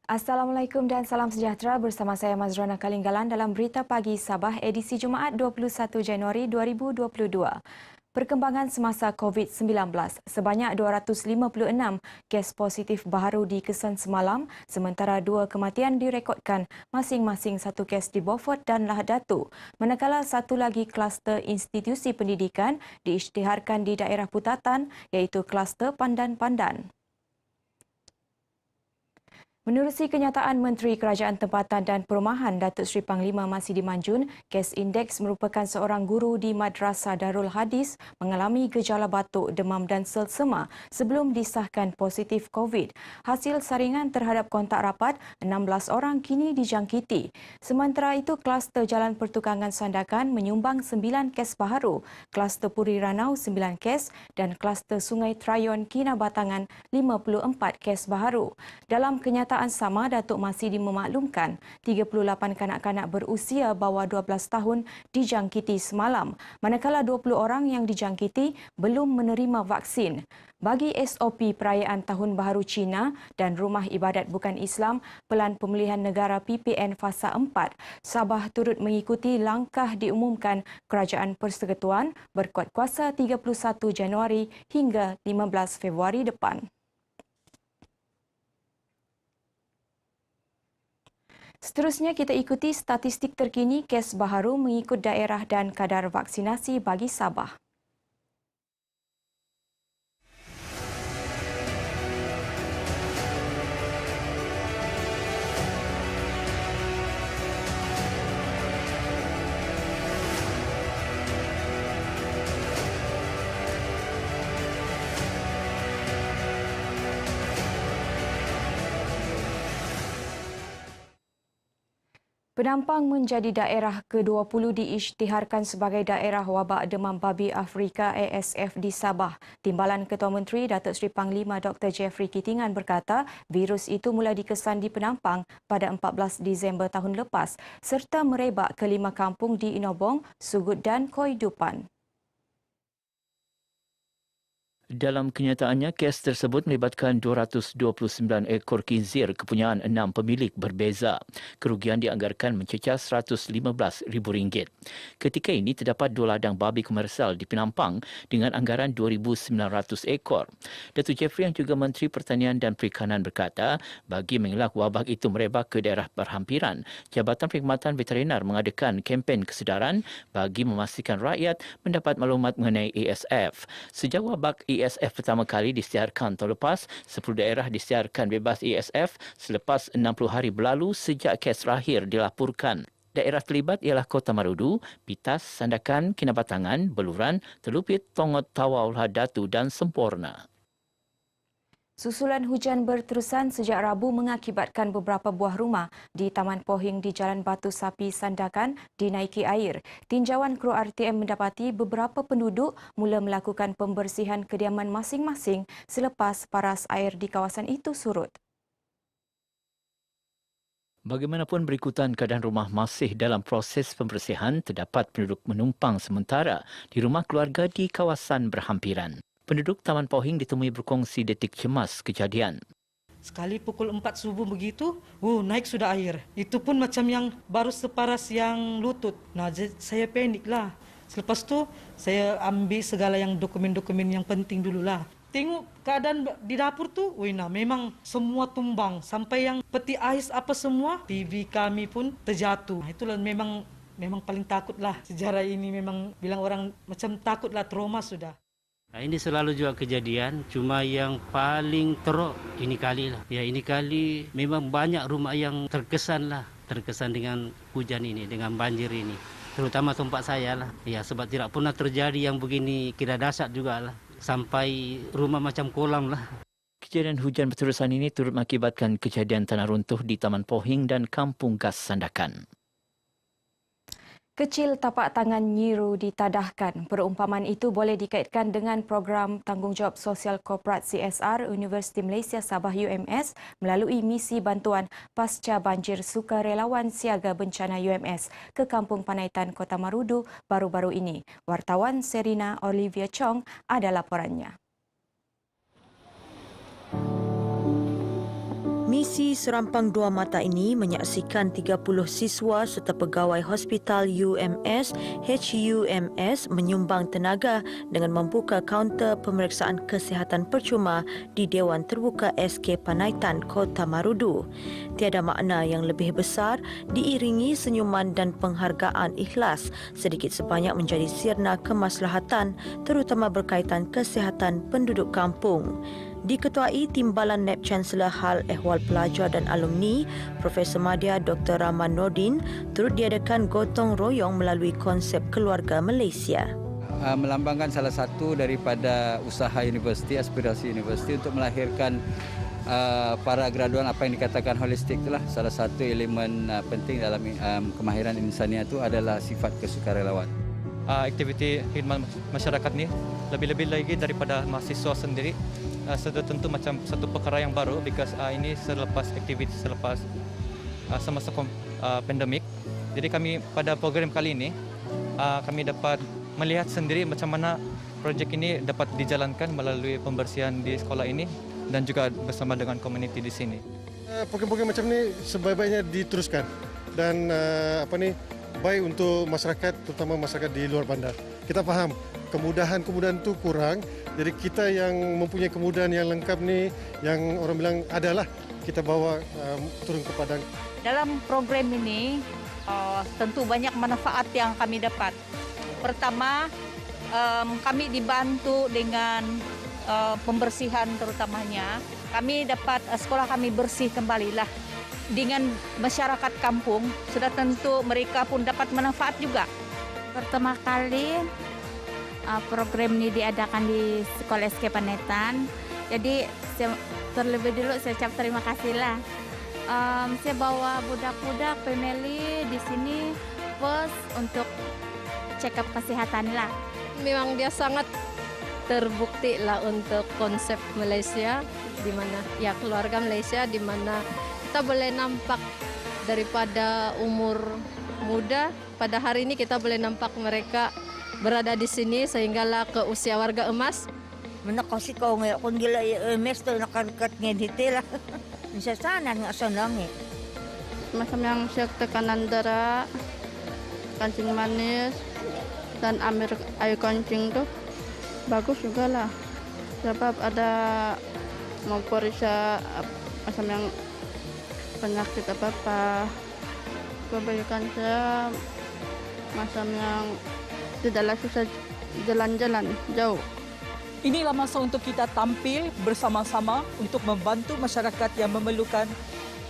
Assalamualaikum dan salam sejahtera, bersama saya Mazrana Kalinggalan dalam Berita Pagi Sabah edisi Jumaat 21 Januari 2022. Perkembangan semasa COVID-19, sebanyak 256 kes positif baharu dikesan semalam, sementara 2 kematian direkodkan, masing-masing 1 kes di Beaufort dan Lahad Datu. Manakala satu lagi kluster institusi pendidikan diisytiharkan di daerah Putatan, iaitu kluster Pandan-Pandan. Menerusi kenyataan Menteri Kerajaan Tempatan dan Perumahan Datuk Seri Panglima Masidi Manjun, kes indeks merupakan seorang guru di Madrasah Darul Hadis mengalami gejala batuk, demam dan selsema sebelum disahkan positif COVID. Hasil saringan terhadap kontak rapat, 16 orang kini dijangkiti. Sementara itu, kluster Jalan Pertukangan Sandakan menyumbang 9 kes baharu, kluster Puri Ranau 9 kes dan kluster Sungai Trayon Kinabatangan 54 kes baharu. Dalam kenyataan sama, Datuk Masidi memaklumkan 38 kanak-kanak berusia bawah 12 tahun dijangkiti semalam, manakala 20 orang yang dijangkiti belum menerima vaksin. Bagi SOP perayaan Tahun Baharu Cina dan Rumah Ibadat Bukan Islam, Pelan Pemulihan Negara PPN Fasa 4, Sabah turut mengikuti langkah diumumkan Kerajaan Persekutuan berkuat kuasa 31 Januari hingga 15 Februari depan. Seterusnya kita ikuti statistik terkini kes baharu mengikut daerah dan kadar vaksinasi bagi Sabah. Penampang menjadi daerah ke-20 diisytiharkan sebagai daerah wabak demam babi Afrika ASF di Sabah. Timbalan Ketua Menteri Datuk Seri Panglima Dr. Jeffrey Kitingan berkata virus itu mula dikesan di Penampang pada 14 Disember tahun lepas serta merebak ke 5 kampung di Inobong, Sugut dan Koidupan. Dalam kenyataannya, kes tersebut melibatkan 229 ekor khinzir kepunyaan 6 pemilik berbeza. Kerugian dianggarkan mencecah RM115,000. Ketika ini, terdapat 2 ladang babi komersial di Penampang dengan anggaran 2,900 ekor. Datuk Jeffrey yang juga Menteri Pertanian dan Perikanan berkata, bagi mengelak wabak itu merebak ke daerah berhampiran, Jabatan Perkhidmatan Veterinar mengadakan kempen kesedaran bagi memastikan rakyat mendapat maklumat mengenai ASF. Sejak wabak ASF pertama kali disiarkan tahun lepas, 10 daerah disiarkan bebas ASF selepas 60 hari berlalu sejak kes terakhir dilaporkan. Daerah terlibat ialah Kota Marudu, Pitas, Sandakan, Kinabatangan, Beluran, Telupit, Tongot, Tawau, Lahad Datu dan Semporna. Susulan hujan berterusan sejak Rabu mengakibatkan beberapa buah rumah di Taman Pohing di Jalan Batu Sapi Sandakan dinaiki air. Tinjauan kru RTM mendapati beberapa penduduk mula melakukan pembersihan kediaman masing-masing selepas paras air di kawasan itu surut. Bagaimanapun berikutan keadaan rumah masih dalam proses pembersihan, terdapat penduduk menumpang sementara di rumah keluarga di kawasan berhampiran. Penduduk Taman Pohing ditemui berkongsi detik cemas kejadian. Sekali pukul 4 subuh begitu, naik sudah air. Itu pun macam yang baru separas yang lutut. Nah, saya paniklah. Selepas tu, saya ambil segala yang dokumen-dokumen yang penting dululah. Tengok keadaan di dapur tu, memang semua tumbang. Sampai yang peti ais apa semua, TV kami pun terjatuh. Itulah memang paling takutlah. Sejarah ini memang bilang orang macam takutlah, trauma sudah. Nah, ini selalu juga kejadian, cuma yang paling teruk ini kali lah. Ya, ini kali memang banyak rumah yang terkesan dengan hujan ini, dengan banjir ini. Terutama tempat saya lah. Ya, sebab tidak pernah terjadi yang begini kira dasar juga lah. Sampai rumah macam kolam lah. Kejadian hujan berterusan ini turut mengakibatkan kejadian tanah runtuh di Taman Pohing dan Kampung Gas Sandakan. Kecil tapak tangan nyiru ditadahkan. Perumpamaan itu boleh dikaitkan dengan program Tanggungjawab Sosial Korporat CSR Universiti Malaysia Sabah UMS melalui misi bantuan pasca banjir sukarelawan siaga bencana UMS ke Kampung Panaitan Kota Marudu baru-baru ini. Wartawan Serina Olivia Chong ada laporannya. Misi Aksi serampang dua mata ini menyaksikan 30 siswa serta pegawai Hospital UMS HUMS menyumbang tenaga dengan membuka kaunter pemeriksaan kesihatan percuma di Dewan Terbuka SK Panaitan Kota Marudu. Tiada makna yang lebih besar diiringi senyuman dan penghargaan ikhlas sedikit sebanyak menjadi sirna kemaslahatan terutama berkaitan kesihatan penduduk kampung. Diketuai Timbalan NAB Chancellor Hal Ehwal Pelajar dan Alumni, Profesor Madya Dr. Rahman Nordin, turut diadakan gotong royong melalui konsep keluarga Malaysia. Melambangkan salah satu daripada usaha universiti, aspirasi universiti untuk melahirkan para graduan apa yang dikatakan holistik itulah. Salah satu elemen penting dalam kemahiran insania itu adalah sifat kesukarelawan. Aktiviti khidmat masyarakat ni lebih-lebih lagi daripada mahasiswa sendiri. Sudah tentu macam satu perkara yang baru because ini selepas aktiviti selepas semasa pandemik. Jadi kami pada program kali ini kami dapat melihat sendiri macam mana projek ini dapat dijalankan melalui pembersihan di sekolah ini dan juga bersama dengan komuniti di sini. Program-program macam ni sebaik-baiknya diteruskan dan baik untuk masyarakat, terutama masyarakat di luar bandar. Kita faham kemudahan-kemudahan itu kurang, jadi kita yang mempunyai kemudahan yang lengkap ni, yang orang bilang adalah kita bawa turun ke Padang. Dalam program ini tentu banyak manfaat yang kami dapat. Pertama, kami dibantu dengan pembersihan terutamanya. Kami dapat sekolah kami bersih kembalilah. Dengan masyarakat kampung, sudah tentu mereka pun dapat manfaat juga. Pertama kali program ini diadakan di Sekolah SK Panaitan. Jadi terlebih dulu saya ucap terima kasih lah. Saya bawa budak-budak family di sini first untuk check up kesehatan lah. Memang dia sangat terbukti lah untuk konsep Malaysia, di mana ya keluarga Malaysia, di mana kita boleh nampak daripada umur muda pada hari ini kita boleh nampak mereka berada di sini sehinggalah ke usia warga emas. Mana kasi kau ngayon kung gila emas to nakarikat ngedite lah. Bisa sana nga sanang eh. Macam yang tekanan darah, kancing manis dan air kancing tuh bagus juga lah. Sebab ada mau periksa macam yang penyakit apa-apa. Kebaikan saya macam yang tidaklah susah jalan-jalan jauh. Inilah masa untuk kita tampil bersama-sama untuk membantu masyarakat yang memerlukan,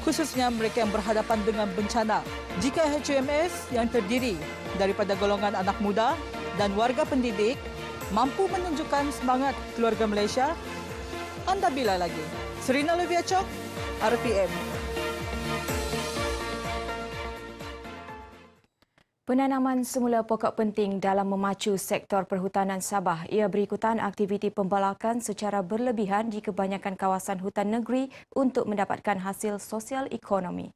khususnya mereka yang berhadapan dengan bencana. Jika HUMS yang terdiri daripada golongan anak muda dan warga pendidik mampu menunjukkan semangat keluarga Malaysia, anda bila lagi. Serina Leviachok, RPM. Penanaman semula pokok penting dalam memacu sektor perhutanan Sabah. Ia berikutan aktiviti pembalakan secara berlebihan di kebanyakan kawasan hutan negeri untuk mendapatkan hasil sosial ekonomi.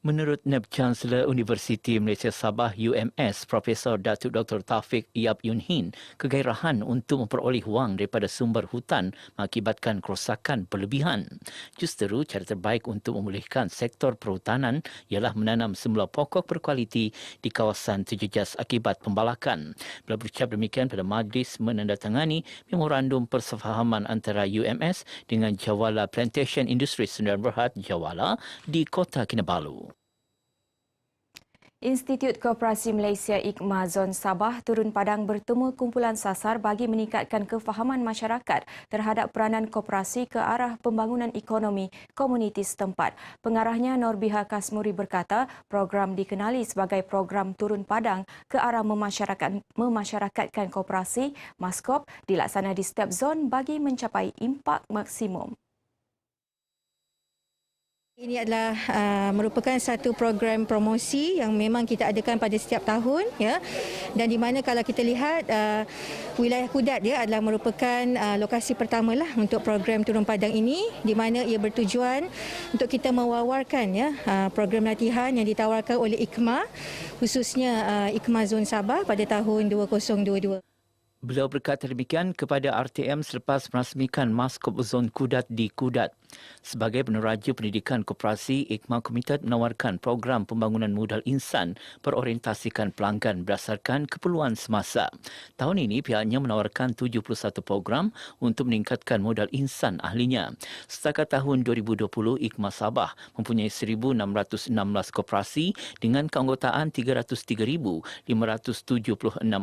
Menurut NAB Chancellor Universiti Malaysia Sabah UMS, Profesor Datuk Dr. Taufik Yap Yun Hin, kegairahan untuk memperoleh wang daripada sumber hutan mengakibatkan kerosakan berlebihan. Justeru, cara terbaik untuk memulihkan sektor perhutanan ialah menanam semula pokok berkualiti di kawasan terjejas akibat pembalakan. Beliau berucap demikian pada majlis menandatangani memorandum persefahaman antara UMS dengan Jawala Plantation Industri Sdn Bhd Jawala di Kota Kinabalu. Institut Koperasi Malaysia IKMA Zon Sabah turun padang bertemu kumpulan sasar bagi meningkatkan kefahaman masyarakat terhadap peranan koperasi ke arah pembangunan ekonomi komuniti setempat. Pengarahnya Norbiha Kasmuri berkata, program dikenali sebagai program turun padang ke arah memasyarakatkan koperasi Maskop dilaksana di setiap zon bagi mencapai impak maksimum. Ini adalah merupakan satu program promosi yang memang kita adakan pada setiap tahun, ya. Dan di mana kalau kita lihat wilayah Kudat dia adalah merupakan lokasi pertamalah untuk program turun padang ini, di mana ia bertujuan untuk kita mewawarkan, ya, program latihan yang ditawarkan oleh IKMA, khususnya IKMA Zon Sabah pada tahun 2022. Beliau berkata demikian kepada RTM selepas merasmikan Maskop Zon Kudat di Kudat. Sebagai peneraja pendidikan koperasi, IKMA Komited menawarkan program pembangunan modal insan berorientasikan pelanggan berdasarkan keperluan semasa. Tahun ini pihaknya menawarkan 71 program untuk meningkatkan modal insan ahlinya. Setakat tahun 2020, IKMA Sabah mempunyai 1,616 koperasi dengan keanggotaan 303,576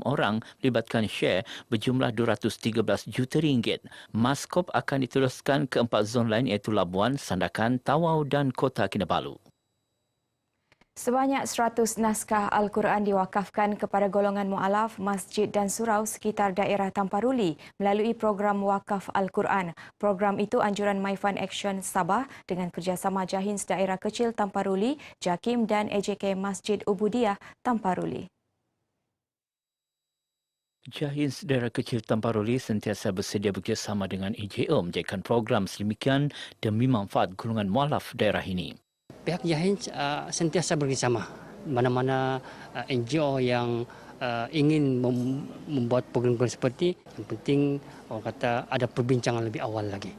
orang melibatkan share berjumlah 213 juta ringgit. Maskop akan diteruskan ke 4 zon lain iaitu Labuan, Sandakan, Tawau dan Kota Kinabalu. Sebanyak 100 naskah Al-Quran diwakafkan kepada golongan mu'alaf, masjid dan surau sekitar daerah Tamparuli melalui program Wakaf Al-Quran. Program itu anjuran MyFund Action Sabah dengan kerjasama Jahins Daerah Kecil Tamparuli, JAKIM dan AJK Masjid Ubudiyah Tamparuli. Jahins Daerah Kecil Tamparuli sentiasa bersedia bekerjasama dengan EJO menjalankan program sedemikian demi manfaat golongan mualaf daerah ini. Pihak Jahins sentiasa bekerjasama. Mana-mana NGO yang ingin membuat program-program seperti, yang penting orang kata ada perbincangan lebih awal lagi.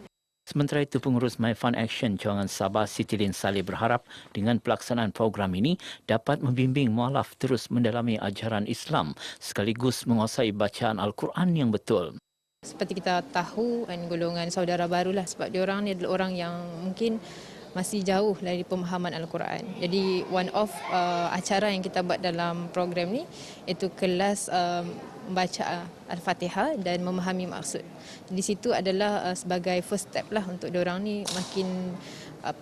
Sementara itu, pengurus MyFund Action Cawangan Sabah Siti Lin Saleh berharap dengan pelaksanaan program ini dapat membimbing mualaf terus mendalami ajaran Islam sekaligus menguasai bacaan Al-Quran yang betul. Seperti kita tahu, golongan saudara barulah sebab diorang ni adalah orang yang mungkin masih jauh dari pemahaman Al-Quran. Jadi one of acara yang kita buat dalam program ni itu kelas membaca Al-Fatihah dan memahami maksud. Di situ adalah sebagai first step lah untuk diorang ni makin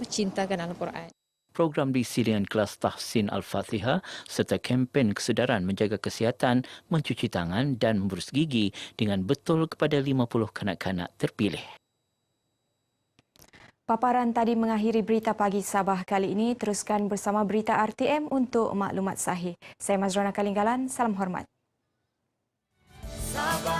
cintakan Al-Quran. Program diisi dengan kelas tahsin Al-Fatihah serta kempen kesedaran menjaga kesihatan, mencuci tangan dan memberus gigi dengan betul kepada 50 kanak-kanak terpilih. Paparan tadi mengakhiri berita pagi Sabah kali ini. Teruskan bersama berita RTM untuk maklumat sahih. Saya Mazrona Kalinggalan, salam hormat. Sabah.